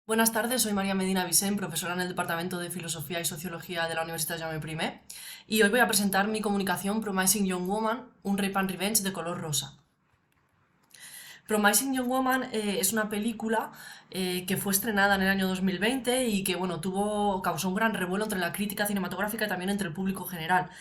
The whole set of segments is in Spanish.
Buenas tardes, soy María Medina Vicent, profesora en el Departamento de Filosofía y Sociología de la Universidad Jaume I, y hoy voy a presentar mi comunicación Promising Young Woman, un Rape and Revenge de color rosa. Promising Young Woman es una película que fue estrenada en el año 2020 y que bueno, causó un gran revuelo entre la crítica cinematográfica y también entre el público general.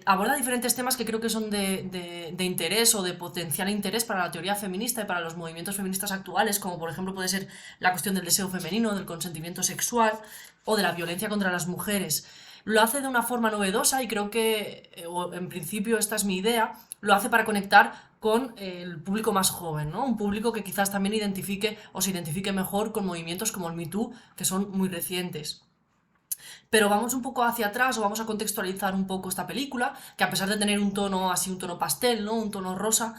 Aborda diferentes temas que creo que son de interés o de potencial interés para la teoría feminista y para los movimientos feministas actuales, como por ejemplo puede ser la cuestión del deseo femenino, del consentimiento sexual o de la violencia contra las mujeres. Lo hace de una forma novedosa y creo que, o en principio esta es mi idea, lo hace para conectar con el público más joven, ¿no? Un público que quizás también identifique o se identifique mejor con movimientos como el Me Too, que son muy recientes. Pero vamos un poco hacia atrás o vamos a contextualizar un poco esta película, que a pesar de tener un tono así, un tono pastel, ¿no? Un tono rosa,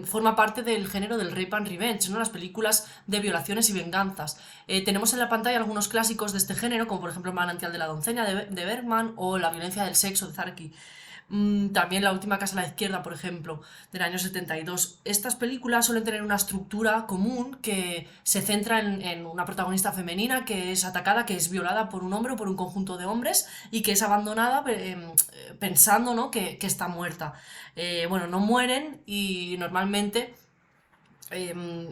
forma parte del género del rape and revenge, ¿no? Las películas de violaciones y venganzas. Tenemos en la pantalla algunos clásicos de este género, como por ejemplo Manantial de la Doncella de Bergman o La violencia del sexo de Zarki. También La última casa a la izquierda, por ejemplo, del año 72. Estas películas suelen tener una estructura común que se centra en una protagonista femenina que es atacada, que es violada por un hombre o por un conjunto de hombres y que es abandonada pensando, ¿no?, que está muerta. Bueno, no mueren y normalmente em,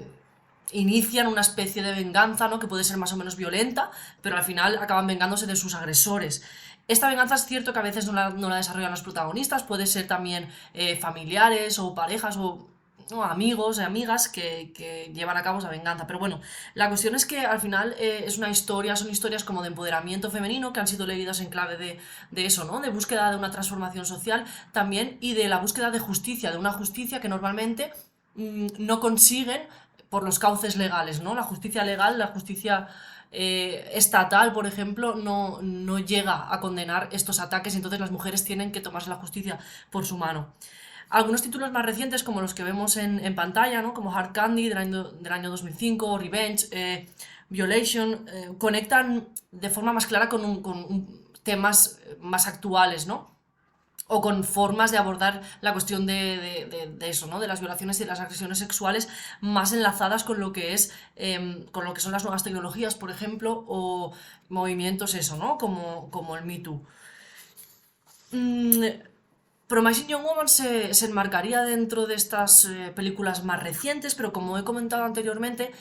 inician una especie de venganza, ¿no?, que puede ser más o menos violenta, pero al final acaban vengándose de sus agresores. Esta venganza es cierto que a veces no la desarrollan los protagonistas, puede ser también familiares o parejas o no, amigos y amigas que llevan a cabo esa venganza. Pero bueno, la cuestión es que al final es una historia, son historias como de empoderamiento femenino que han sido leídas en clave de eso, ¿no? De búsqueda de una transformación social también y de la búsqueda de justicia, de una justicia que normalmente no consiguen por los cauces legales, ¿no? La justicia legal, la justicia estatal, por ejemplo, no llega a condenar estos ataques y entonces las mujeres tienen que tomarse la justicia por su mano. Algunos títulos más recientes, como los que vemos en pantalla, ¿no?, como Hard Candy del año 2005, Revenge, Violation, conectan de forma más clara con temas más actuales, ¿no? O con formas de abordar la cuestión de eso, ¿no? De las violaciones y de las agresiones sexuales más enlazadas con lo que con lo que son las nuevas tecnologías, por ejemplo, o movimientos eso, ¿no? Como el Me Too. Mm, Promising Young Woman se enmarcaría dentro de estas películas más recientes, pero como he comentado anteriormente,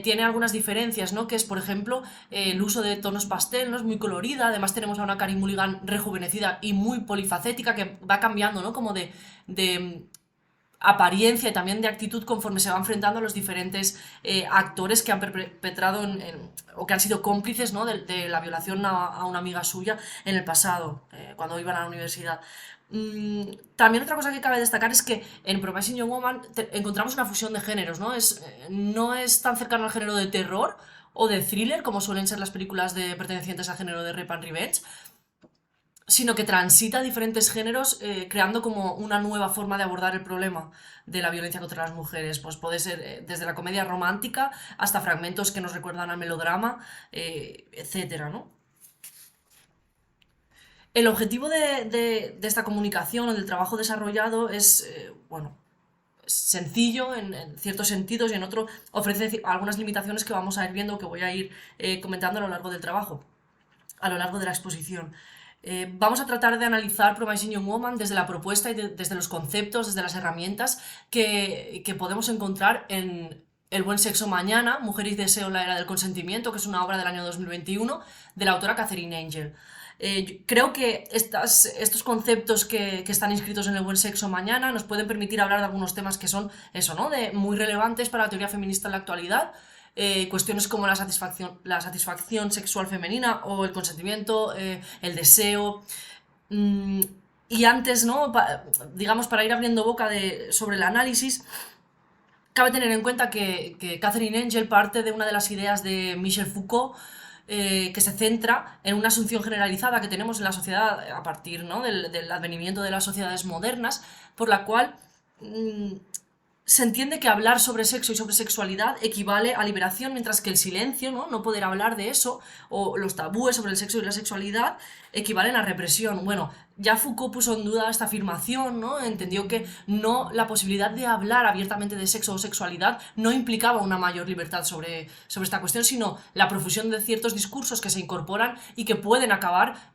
tiene algunas diferencias, ¿no? Que es, por ejemplo, el uso de tonos pastel, ¿no? Es muy colorida, además tenemos a una Carey Mulligan rejuvenecida y muy polifacética que va cambiando, ¿no? Como de apariencia y también de actitud conforme se va enfrentando a los diferentes actores que han perpetrado o que han sido cómplices, ¿no?, de la violación a una amiga suya en el pasado, cuando iban a la universidad. También otra cosa que cabe destacar es que en Promising Young Woman encontramos una fusión de géneros, ¿no? No es tan cercano al género de terror o de thriller como suelen ser las películas pertenecientes al género de Rape and Revenge, sino que transita diferentes géneros creando como una nueva forma de abordar el problema de la violencia contra las mujeres. Pues puede ser desde la comedia romántica hasta fragmentos que nos recuerdan al melodrama, etcétera, ¿no? El objetivo de esta comunicación o del trabajo desarrollado es, bueno, sencillo en ciertos sentidos y en otro ofrece algunas limitaciones que vamos a ir viendo, que voy a ir comentando a lo largo del trabajo, a lo largo de la exposición. Vamos a tratar de analizar Promising Young Woman desde la propuesta y desde los conceptos, desde las herramientas que podemos encontrar en El buen sexo mañana, Mujer y deseo en la era del consentimiento, que es una obra del año 2021 de la autora Catherine Angel. Creo que estos conceptos que están inscritos en El buen sexo mañana nos pueden permitir hablar de algunos temas que son eso, ¿no?, muy relevantes para la teoría feminista en la actualidad. Cuestiones como la satisfacción sexual femenina o el consentimiento, el deseo. Mm, y antes, ¿no? Digamos, para ir abriendo boca sobre el análisis, cabe tener en cuenta que Catherine Angel parte de una de las ideas de Michel Foucault, que se centra en una asunción generalizada que tenemos en la sociedad a partir, ¿no?, del advenimiento de las sociedades modernas, por la cual se entiende que hablar sobre sexo y sobre sexualidad equivale a liberación, mientras que el silencio, ¿no? No poder hablar de eso, o los tabúes sobre el sexo y la sexualidad, equivalen a represión. Bueno, ya Foucault puso en duda esta afirmación, ¿no? Entendió que no, la posibilidad de hablar abiertamente de sexo o sexualidad no implicaba una mayor libertad sobre esta cuestión, sino la profusión de ciertos discursos que se incorporan y que pueden acabar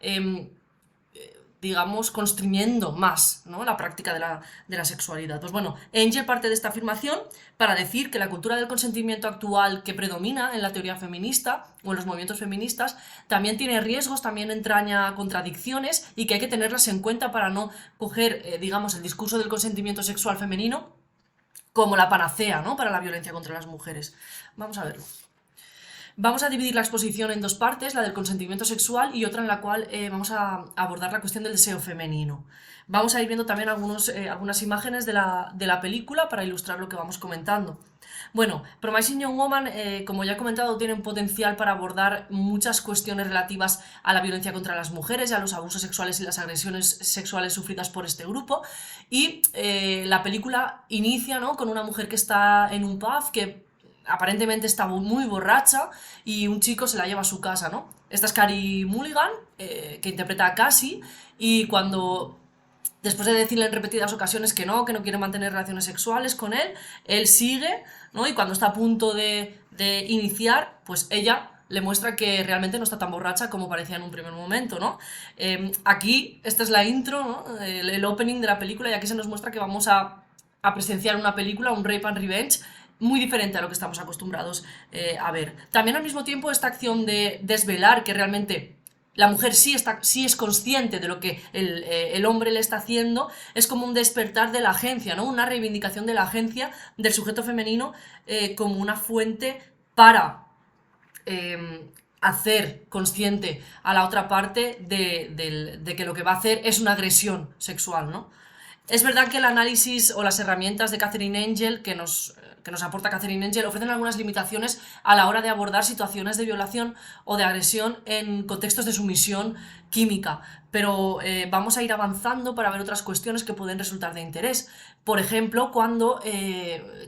digamos, constriñendo más, ¿no?, la práctica de la sexualidad. Pues bueno, Engel parte de esta afirmación para decir que la cultura del consentimiento actual que predomina en la teoría feminista o en los movimientos feministas también tiene riesgos, también entraña contradicciones y que hay que tenerlas en cuenta para no coger, digamos, el discurso del consentimiento sexual femenino como la panacea, ¿no?, para la violencia contra las mujeres. Vamos a verlo. Vamos a dividir la exposición en dos partes, la del consentimiento sexual y otra en la cual vamos a abordar la cuestión del deseo femenino. Vamos a ir viendo también algunas imágenes de la película para ilustrar lo que vamos comentando. Bueno, Promising Young Woman, como ya he comentado, tiene un potencial para abordar muchas cuestiones relativas a la violencia contra las mujeres y a los abusos sexuales y las agresiones sexuales sufridas por este grupo. Y la película inicia, ¿no?, con una mujer que está en un pub, que aparentemente está muy borracha y un chico se la lleva a su casa, ¿no? Esta es Carey Mulligan, que interpreta a Cassie, y cuando, después de decirle en repetidas ocasiones que no quiere mantener relaciones sexuales con él sigue, ¿no? Y cuando está a punto de iniciar, pues ella le muestra que realmente no está tan borracha como parecía en un primer momento, ¿no? Aquí, esta es la intro, ¿no?, el opening de la película, y aquí se nos muestra que vamos a presenciar una película, un rape and revenge, muy diferente a lo que estamos acostumbrados a ver. También al mismo tiempo esta acción de desvelar que realmente la mujer sí es consciente de lo que el hombre le está haciendo, es como un despertar de la agencia, ¿no?, una reivindicación de la agencia del sujeto femenino como una fuente para hacer consciente a la otra parte de que lo que va a hacer es una agresión sexual, ¿no? Es verdad que el análisis o las herramientas de Catherine Angel que nos aporta Catherine Angel ofrecen algunas limitaciones a la hora de abordar situaciones de violación o de agresión en contextos de sumisión química, pero vamos a ir avanzando para ver otras cuestiones que pueden resultar de interés. Por ejemplo, cuando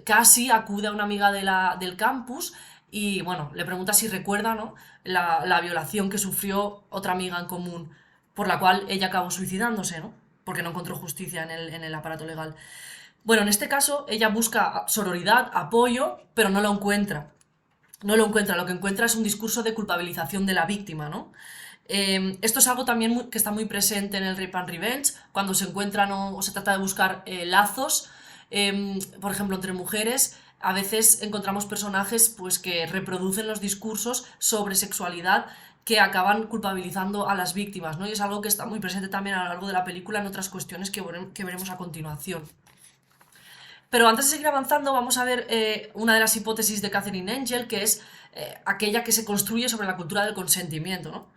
Cassie acude a una amiga del campus y, bueno, le pregunta si recuerda, ¿no?, la violación que sufrió otra amiga en común, por la cual ella acabó suicidándose, ¿no?, porque no encontró justicia en el aparato legal. Bueno, en este caso ella busca sororidad, apoyo, pero no lo encuentra. No lo encuentra, lo que encuentra es un discurso de culpabilización de la víctima, ¿no? Esto es algo también que está muy presente en el Rape and Revenge, cuando se encuentran o se trata de buscar lazos, por ejemplo, entre mujeres. A veces encontramos personajes, pues, que reproducen los discursos sobre sexualidad que acaban culpabilizando a las víctimas, ¿no? Y es algo que está muy presente también a lo largo de la película en otras cuestiones que veremos a continuación. Pero antes de seguir avanzando, vamos a ver una de las hipótesis de Catherine Angel, que es aquella que se construye sobre la cultura del consentimiento, ¿no?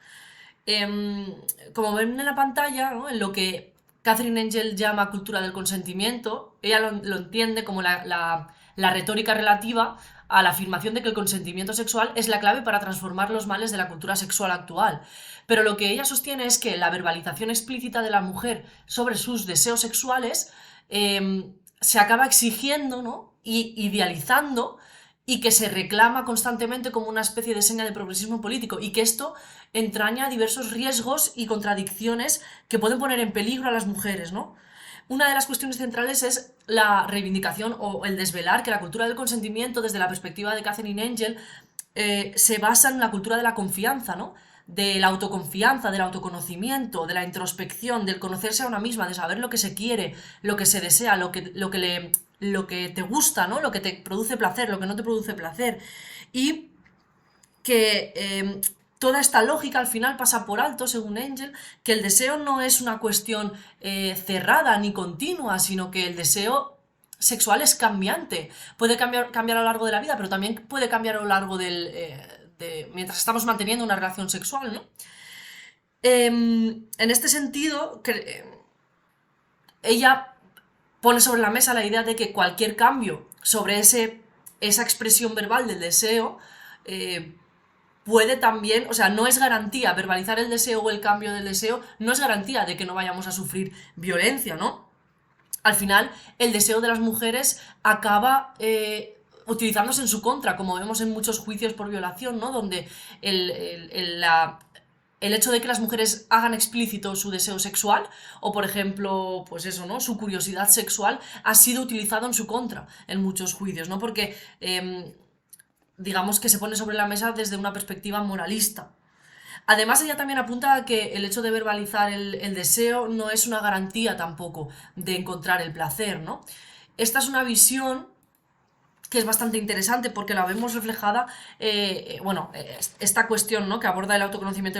Como ven en la pantalla, ¿no?, en lo que Catherine Angel llama cultura del consentimiento, ella lo entiende como la retórica relativa a la afirmación de que el consentimiento sexual es la clave para transformar los males de la cultura sexual actual. Pero lo que ella sostiene es que la verbalización explícita de la mujer sobre sus deseos sexuales se acaba exigiendo, ¿no?, y idealizando, y que se reclama constantemente como una especie de seña de progresismo político, y que esto entraña diversos riesgos y contradicciones que pueden poner en peligro a las mujeres, ¿no? Una de las cuestiones centrales es la reivindicación o el desvelar que la cultura del consentimiento, desde la perspectiva de Catherine Angel, se basa en la cultura de la confianza, ¿no?, de la autoconfianza, del autoconocimiento, de la introspección, del conocerse a una misma, de saber lo que se quiere, lo que se desea, lo que te gusta, ¿no?, lo que te produce placer, lo que no te produce placer. Y que toda esta lógica al final pasa por alto, según Angel, que el deseo no es una cuestión cerrada ni continua, sino que el deseo sexual es cambiante. Puede cambiar a lo largo de la vida, pero también puede cambiar a lo largo mientras estamos manteniendo una relación sexual, ¿no? En este sentido, ella pone sobre la mesa la idea de que cualquier cambio sobre esa expresión verbal del deseo puede también, o sea, no es garantía, verbalizar el deseo o el cambio del deseo no es garantía de que no vayamos a sufrir violencia, ¿no? al final el deseo de las mujeres acaba utilizándose en su contra, como vemos en muchos juicios por violación, ¿no? Donde el hecho de que las mujeres hagan explícito su deseo sexual, o por ejemplo, pues eso, ¿no? Su curiosidad sexual ha sido utilizado en su contra en muchos juicios, ¿no? Porque digamos que se pone sobre la mesa desde una perspectiva moralista. Además, ella también apunta a que el hecho de verbalizar el deseo no es una garantía tampoco de encontrar el placer, ¿no? Esta es una visión que es bastante interesante porque la vemos reflejada, esta cuestión, ¿no? Que aborda el autoconocimiento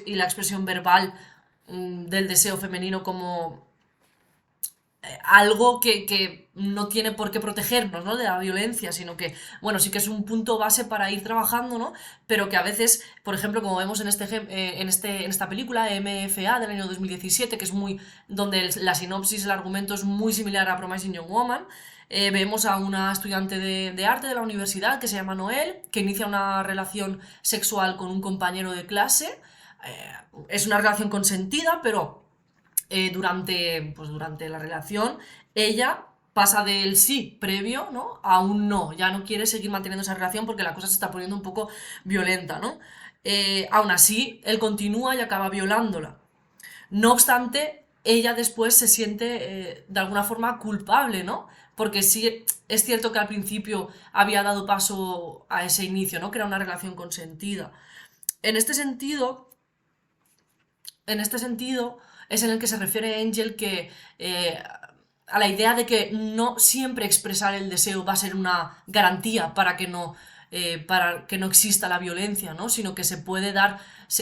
y la expresión verbal del deseo femenino como algo que no tiene por qué protegernos, ¿no? De la violencia, sino que, bueno, sí que es un punto base para ir trabajando, ¿no? Pero que a veces, por ejemplo, como vemos en esta película, MFA del año 2017, que es muy, donde la sinopsis, el argumento es muy similar a Promising Young Woman, vemos a una estudiante de arte de la universidad que se llama Noel, que inicia una relación sexual con un compañero de clase. Es una relación consentida, pero durante la relación, ella pasa del sí previo, ¿no? A un no. Ya no quiere seguir manteniendo esa relación porque la cosa se está poniendo un poco violenta, ¿no? Aún así, él continúa y acaba violándola. No obstante, ella después se siente de alguna forma culpable, ¿no? Porque sí es cierto que al principio había dado paso a ese inicio, ¿no? Que era una relación consentida. En este sentido, en este sentido, es en el que se refiere Angel que a la idea de que no siempre expresar el deseo va a ser una garantía para que no exista la violencia, ¿no? Sino que se puede dar,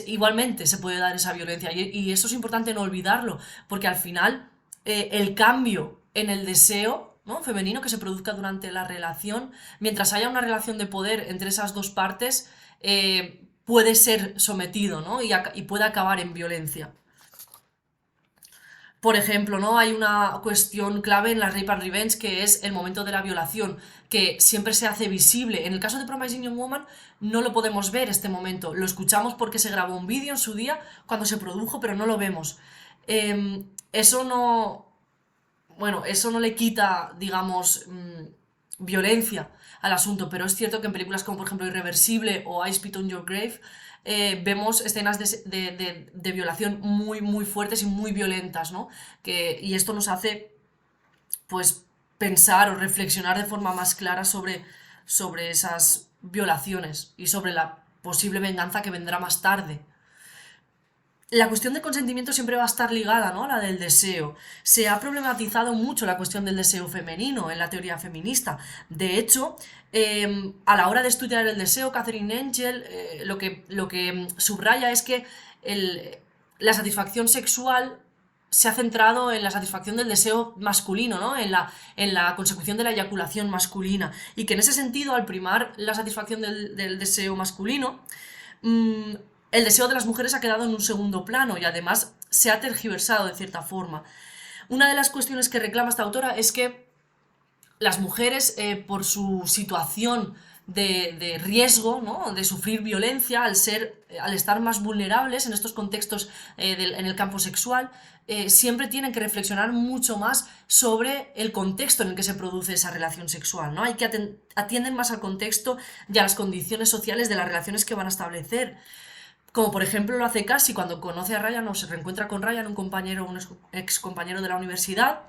igualmente se puede dar esa violencia. Y eso es importante no olvidarlo, porque al final el cambio en el deseo, ¿no? Femenino que se produzca durante la relación, mientras haya una relación de poder entre esas dos partes, puede ser sometido, ¿no? Y puede acabar en violencia. Por ejemplo, ¿no? Hay una cuestión clave en la Rape and Revenge que es el momento de la violación, que siempre se hace visible. En el caso de Promising Young Woman no lo podemos ver este momento. Lo escuchamos porque se grabó un vídeo en su día cuando se produjo, pero no lo vemos. Eso no... Bueno, eso no le quita, digamos, violencia al asunto, pero es cierto que en películas como por ejemplo Irreversible o I Spit on Your Grave vemos escenas de violación muy, muy fuertes y muy violentas, ¿no? Y esto nos hace, pues, pensar o reflexionar de forma más clara sobre esas violaciones y sobre la posible venganza que vendrá más tarde. La cuestión del consentimiento siempre va a estar ligada, ¿no? A la del deseo. Se ha problematizado mucho la cuestión del deseo femenino en la teoría feminista. De hecho, a la hora de estudiar el deseo, Catherine Angel lo que subraya es que la satisfacción sexual se ha centrado en la satisfacción del deseo masculino, ¿no? En la consecución de la eyaculación masculina. Y que en ese sentido, al primar la satisfacción del deseo masculino, mm, el deseo de las mujeres ha quedado en un segundo plano y además se ha tergiversado de cierta forma. Una de las cuestiones que reclama esta autora es que las mujeres, por su situación de riesgo, ¿no? De sufrir violencia, al estar más vulnerables en estos contextos en el campo sexual, siempre tienen que reflexionar mucho más sobre el contexto en el que se produce esa relación sexual, ¿no? Hay que atienden más al contexto y a las condiciones sociales de las relaciones que van a establecer. Como por ejemplo lo hace Cassie cuando conoce a Ryan o se reencuentra con Ryan, un ex compañero de la universidad,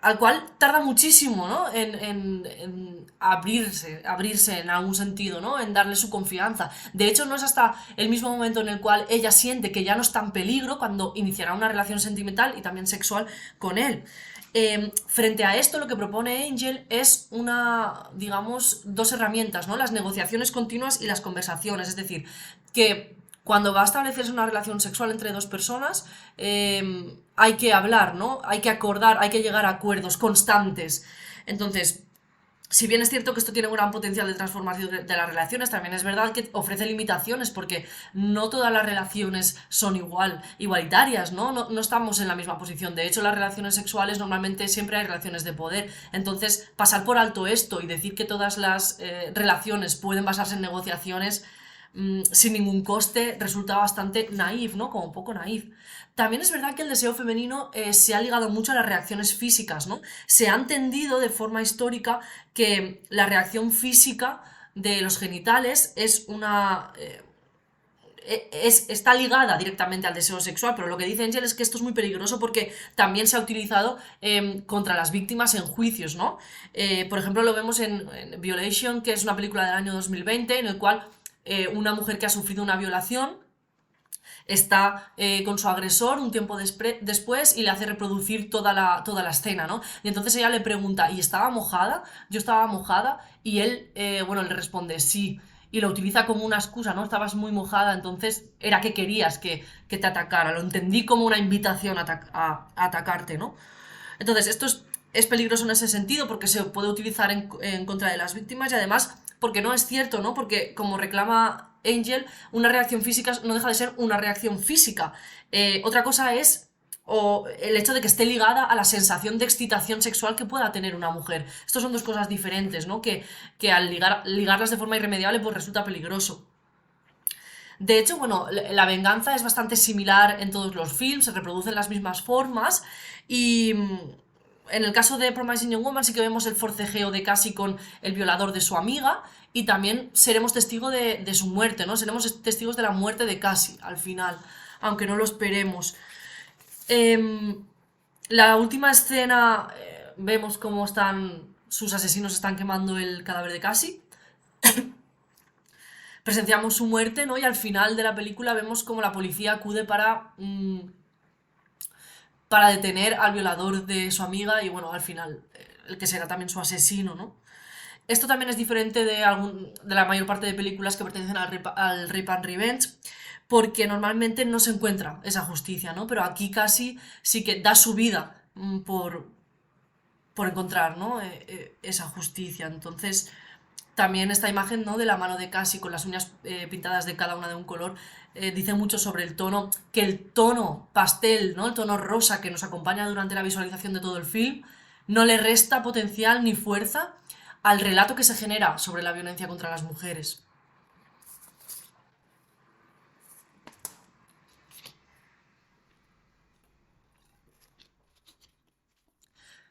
al cual tarda muchísimo, ¿no? En abrirse en algún sentido, ¿no? En darle su confianza. De hecho, no es hasta el mismo momento en el cual ella siente que ya no está en peligro cuando iniciará una relación sentimental y también sexual con él. Frente a esto, lo que propone Angel es digamos, dos herramientas, ¿no? Las negociaciones continuas y las conversaciones. Es decir, que cuando va a establecerse una relación sexual entre dos personas, hay que hablar, ¿no? Hay que acordar, hay que llegar a acuerdos constantes. Entonces, si bien es cierto que esto tiene un gran potencial de transformación de las relaciones, también es verdad que ofrece limitaciones porque no todas las relaciones son igualitarias, ¿no? No estamos en la misma posición. De hecho, las relaciones sexuales normalmente siempre hay relaciones de poder. Entonces, pasar por alto esto y decir que todas las relaciones pueden basarse en negociaciones sin ningún coste resulta bastante naif, ¿no? Como un poco naif. También es verdad que el deseo femenino se ha ligado mucho a las reacciones físicas, ¿no? Se ha entendido de forma histórica que la reacción física de los genitales es está ligada directamente al deseo sexual, pero lo que dice Angel es que esto es muy peligroso porque también se ha utilizado contra las víctimas en juicios, ¿no? Por ejemplo, lo vemos en Violation, que es una película del año 2020, en el cual una mujer que ha sufrido una violación está con su agresor un tiempo después y le hace reproducir toda la escena, ¿no? Y entonces ella le pregunta, ¿y estaba mojada? Yo estaba mojada y él, bueno, le responde, sí. Y lo utiliza como una excusa, ¿no? Estabas muy mojada, entonces era que querías que te atacara. Lo entendí como una invitación a atacarte, ¿no? Entonces, esto es peligroso en ese sentido porque se puede utilizar en contra de las víctimas y además porque no es cierto, ¿no? Porque como reclama Angel, una reacción física no deja de ser una reacción física. Otra cosa es el hecho de que esté ligada a la sensación de excitación sexual que pueda tener una mujer. Estos son dos cosas diferentes, ¿no? Que al ligarlas de forma irremediable pues resulta peligroso. De hecho, bueno, la venganza es bastante similar en todos los films, se reproducen las mismas formas y en el caso de Promising Young Woman sí que vemos el forcejeo de Cassie con el violador de su amiga y también seremos testigos de su muerte, ¿no? Seremos testigos de la muerte de Cassie al final, aunque no lo esperemos. Em, la última escena vemos cómo sus asesinos están quemando el cadáver de Cassie. Presenciamos su muerte, ¿no? Y al final de la película vemos cómo la policía acude para detener al violador de su amiga y, bueno, al final, el que será también su asesino, ¿no? Esto también es diferente de la mayor parte de películas que pertenecen al Rape and Revenge, porque normalmente no se encuentra esa justicia, ¿no? Pero aquí casi sí que da su vida por encontrar, ¿no? Esa justicia. Entonces, también esta imagen, ¿no? De la mano de Cassie con las uñas pintadas de cada una de un color dice mucho sobre el tono, que el tono pastel, ¿no? El tono rosa que nos acompaña durante la visualización de todo el film no le resta potencial ni fuerza al relato que se genera sobre la violencia contra las mujeres.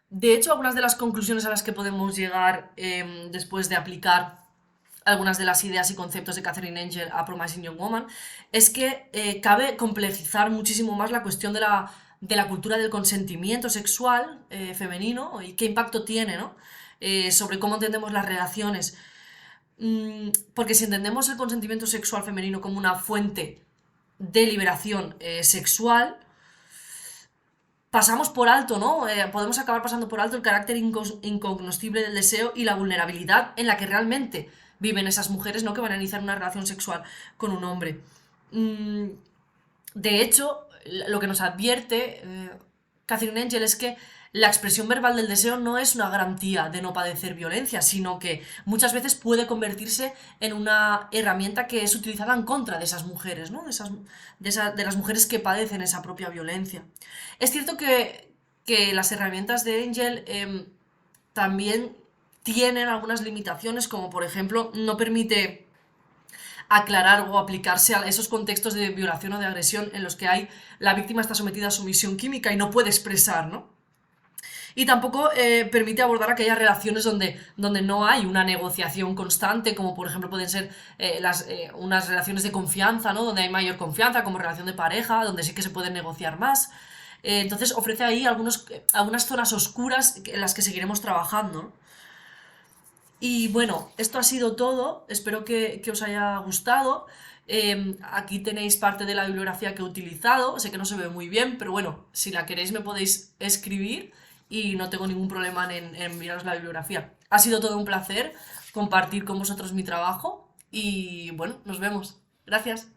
De hecho, algunas de las conclusiones a las que podemos llegar después de aplicar algunas de las ideas y conceptos de Catherine Angel a Promising Young Woman es que cabe complejizar muchísimo más la cuestión de la cultura del consentimiento sexual femenino y qué impacto tiene, ¿no? Sobre cómo entendemos las relaciones. Porque si entendemos el consentimiento sexual femenino como una fuente de liberación sexual, pasamos por alto, ¿no? Podemos acabar pasando por alto el carácter incognoscible del deseo y la vulnerabilidad en la que realmente viven esas mujeres, ¿no? Que van a iniciar una relación sexual con un hombre. De hecho, lo que nos advierte Catherine Angel es que la expresión verbal del deseo no es una garantía de no padecer violencia, sino que muchas veces puede convertirse en una herramienta que es utilizada en contra de esas mujeres, ¿no? De las mujeres que padecen esa propia violencia. Es cierto que las herramientas de Angel también tienen algunas limitaciones, como por ejemplo no permite aclarar o aplicarse a esos contextos de violación o de agresión en los que la víctima está sometida a sumisión química y no puede expresar, ¿no? Y tampoco permite abordar aquellas relaciones donde no hay una negociación constante, como por ejemplo pueden ser unas relaciones de confianza, ¿no? Donde hay mayor confianza, como relación de pareja, donde sí que se puede negociar más. Entonces ofrece ahí algunas zonas oscuras en las que seguiremos trabajando, ¿no? Y bueno, esto ha sido todo. Espero que os haya gustado. Aquí tenéis parte de la bibliografía que he utilizado. Sé que no se ve muy bien, pero bueno, si la queréis me podéis escribir y no tengo ningún problema en enviaros la bibliografía. Ha sido todo un placer compartir con vosotros mi trabajo y bueno, nos vemos. Gracias.